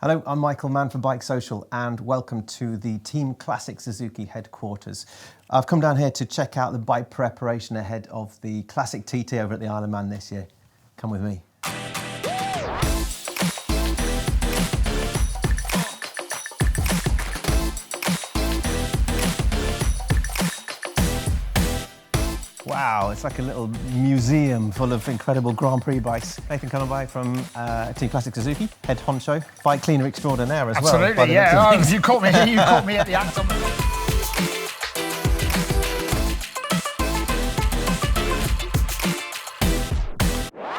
Hello, I'm Michael, man from Bike Social, and welcome to the Team Classic Suzuki headquarters. I've come down here to check out the bike preparation ahead of the Classic TT over at the Isle of Man this year. Come with me. Wow, it's like a little museum full of incredible Grand Prix bikes. Nathan Dunlop from Team Classic Suzuki, head honcho, bike cleaner extraordinaire as well. Absolutely, yeah. Oh, you caught me at the act.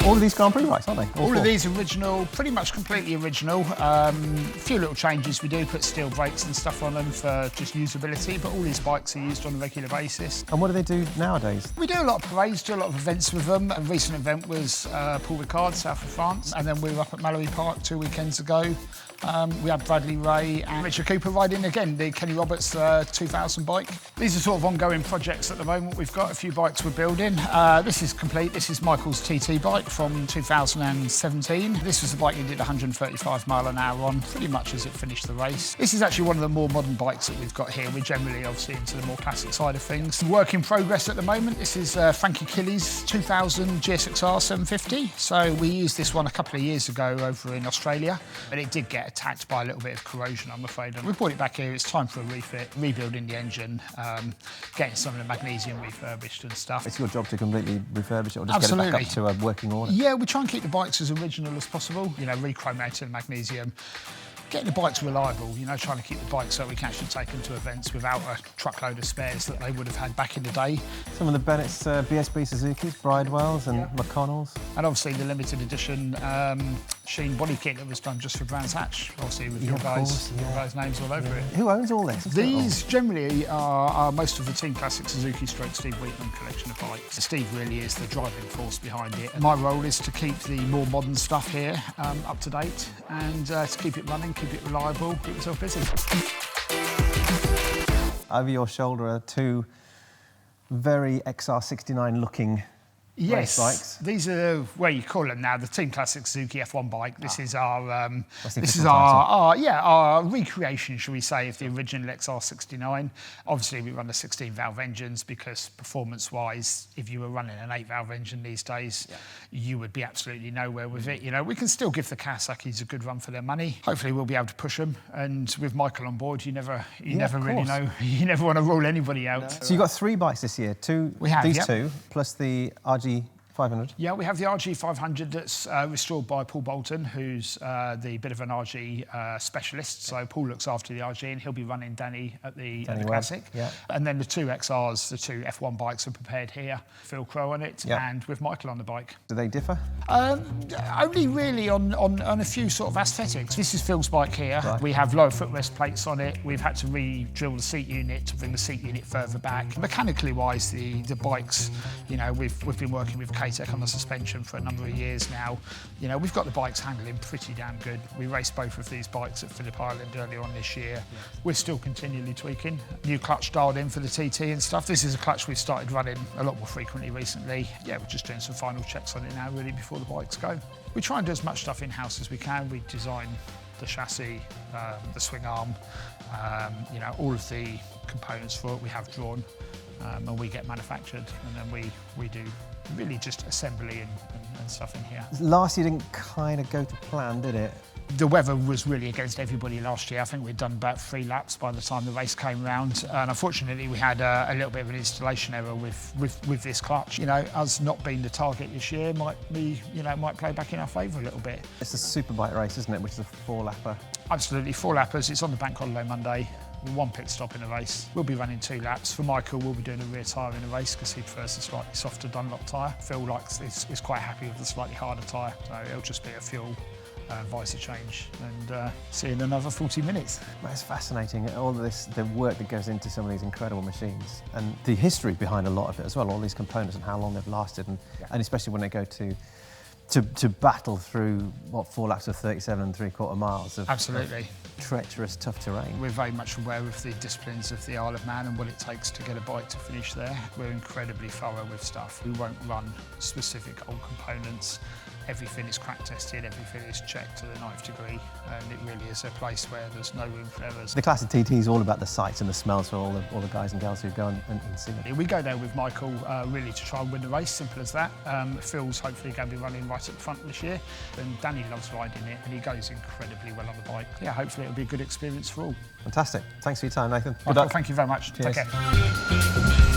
All of these Grand Prix bikes, aren't they? All of these original, pretty much completely original. A few little changes we do, put steel brakes and stuff on them for just usability, but all these bikes are used on a regular basis. And what do they do nowadays? We do a lot of parades, do a lot of events with them. A recent event was Paul Ricard, south of France, and then we were up at Mallory Park 2 weekends ago. We had Bradley Ray and Richard Cooper riding again, the Kenny Roberts 2000 bike. These are sort of ongoing projects at the moment. We've got a few bikes we're building. This is complete. This is Michael's TT bike from 2017. This was the bike he did 135 mile an hour on, pretty much as it finished the race. This is actually one of the more modern bikes that we've got here. We're generally obviously into the more classic side of things. Work in progress at the moment. This is Frankie Killy's 2000 GSXR 750. So we used this one a couple of years ago over in Australia, but it did get attacked by a little bit of corrosion, I'm afraid. And we brought it back here. It's time for a refit, rebuilding the engine, getting some of the magnesium refurbished and stuff. It's your job to completely refurbish it or just Absolutely. Get it back up to a working order? Yeah, we try and keep the bikes as original as possible, you know, re-chromating the magnesium, getting the bikes reliable, you know, trying to keep the bikes so we can actually take them to events without a truckload of spares that they would have had back in the day. Some of the Bennetts BSB Suzukis, Bridewells and McConnells. And obviously the limited edition Sheen body kit that was done just for Brands Hatch, obviously with your guys' names all over it. Who owns all this? These generally are most of the Team Classic Suzuki stroke Steve Wheatman collection of bikes. Steve really is the driving force behind it. And my role is to keep the more modern stuff here up to date and to keep it running, keep it reliable, keep yourself busy. Over your shoulder are two very XR69 looking race bikes. These are, well, you call them now, the Team Classic Suzuki F1 bike. This is our recreation, shall we say, of the original XR69. Obviously, we run the 16-valve engines because performance-wise, if you were running an 8-valve engine these days, you would be absolutely nowhere with it. You know, we can still give the Kawasaki's a good run for their money. Hopefully, we'll be able to push them. And with Michael on board, you never really know. You never want to rule anybody out. No. So you've got 3 bikes this year. These two, plus the RG 500. Yeah, we have the RG 500 that's restored by Paul Bolton, who's the bit of an RG specialist. So Paul looks after the RG and he'll be running Danny at the Classic. Yeah. And then the 2 XRs, the 2 F1 bikes are prepared here. Phil Crowe on it and with Michael on the bike. Do they differ? Only really on a few sort of aesthetics. This is Phil's bike here. Right. We have lower footrest plates on it. We've had to re-drill the seat unit to bring the seat unit further back. Mechanically wise, the bikes, you know, we've been working with K-Tech on the suspension for a number of years now. You know, we've got the bikes handling pretty damn good. We raced both of these bikes at Phillip Island earlier on this year. We're still continually tweaking. New clutch dialed in for the TT and stuff. This is a clutch we've started running a lot more frequently recently. Yeah, we're just doing some final checks on it now, really, before the bikes go. We try and do as much stuff in-house as we can. We design the chassis, the swing arm, you know, all of the components for it we have drawn, and we get manufactured, and then we do really just assembly and stuff in here. Last year didn't kind of go to plan, did it? The weather was really against everybody last year. I think we'd done about 3 laps by the time the race came round. And unfortunately, we had a little bit of an installation error with this clutch. You know, us not being the target this year might play back in our favour a little bit. It's a superbike race, isn't it, which is a 4-lapper? Absolutely, 4 lappers. It's on the bank holiday Monday. 1 pit stop in the race. We'll be running 2 laps. For Michael, we'll be doing a rear tyre in the race because he prefers a slightly softer Dunlop tyre. Phil is quite happy with the slightly harder tyre, so it'll just be a fuel visor change and see in another 40 minutes. Well, it's fascinating, all of this, the work that goes into some of these incredible machines and the history behind a lot of it as well, all these components and how long they've lasted and especially when they go to battle through, what, 4 laps of 37 3/4 miles of absolutely treacherous, tough terrain. We're very much aware of the disciplines of the Isle of Man and what it takes to get a bike to finish there. We're incredibly thorough with stuff. We won't run specific old components. everything is crack tested, everything is checked to the 9th degree, and it really is a place where there's no room for errors. The Classic TT is all about the sights and the smells for all the guys and girls who go and see it. We go there with Michael really to try and win the race, simple as that. Phil's hopefully going to be running right at the front this year, and Danny loves riding it, and he goes incredibly well on the bike. Yeah, hopefully it'll be a good experience for all. Fantastic. Thanks for your time, Nathan. Good Michael, luck. thank you very much. Cheers. Take care.